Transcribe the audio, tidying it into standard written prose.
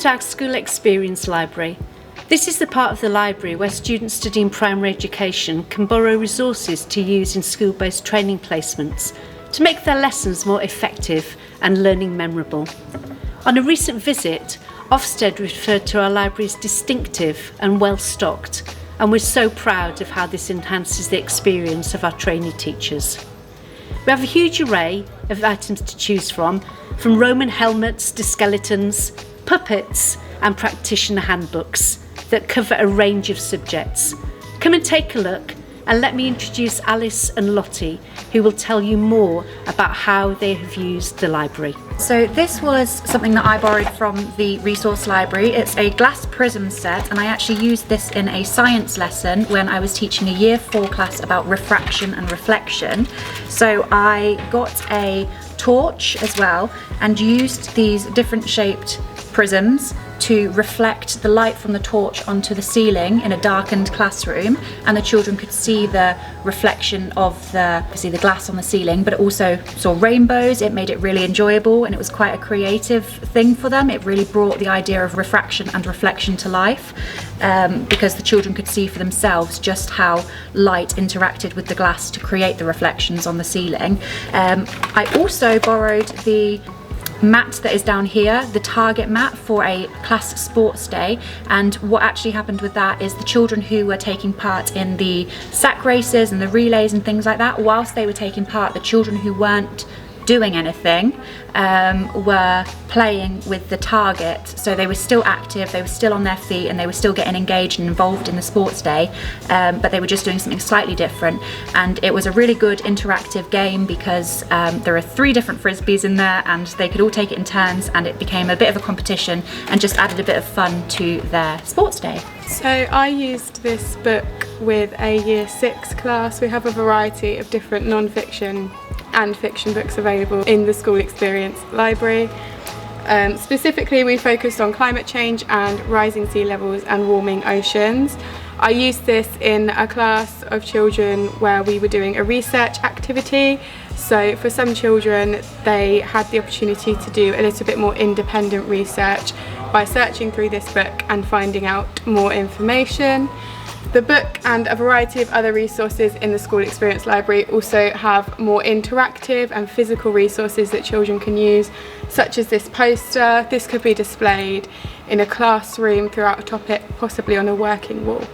to our School Experience Library. This is the part of the library where students studying primary education can borrow resources to use in school-based training placements to make their lessons more effective and learning memorable. On a recent visit, Ofsted referred to our library as distinctive and well-stocked, and we're so proud of how this enhances the experience of our trainee teachers. We have a huge array of items to choose from Roman helmets to skeletons, puppets and practitioner handbooks that cover a range of subjects. Come and take a look, and let me introduce Alice and Lottie, who will tell you more about how they have used the library. So this was something that I borrowed from the resource library. It's a glass prism set, and I actually used this in a science lesson when I was teaching a year 4 class about refraction and reflection. So I got a torch as well and used these different shaped prisms to reflect the light from the torch onto the ceiling in a darkened classroom, and the children could see the reflection of the glass on the ceiling, but it also saw rainbows. It made it really enjoyable, and it was quite a creative thing for them. It really brought the idea of refraction and reflection to life, because the children could see for themselves just how light interacted with the glass to create the reflections on the ceiling. I also borrowed the mat that is down here, the target mat for a class sports day, and what actually happened with that is the children who were taking part in the sack races and the relays and things like that, whilst they were taking part, the children who weren't doing anything were playing with the target, so they were still active, they were still on their feet, and they were still getting engaged and involved in the sports day, but they were just doing something slightly different. And it was a really good interactive game because there are 3 different frisbees in there, and they could all take it in turns, and it became a bit of a competition and just added a bit of fun to their sports day. So I used this book with a year 6 class. We have a variety of different non-fiction and fiction books available in the School Experience Library. Specifically, we focused on climate change and rising sea levels and warming oceans. I used this in a class of children where we were doing a research activity. So for some children, they had the opportunity to do a little bit more independent research by searching through this book and finding out more information. The book and a variety of other resources in the School Experience Library also have more interactive and physical resources that children can use, such as this poster. This could be displayed in a classroom throughout a topic, possibly on a working wall.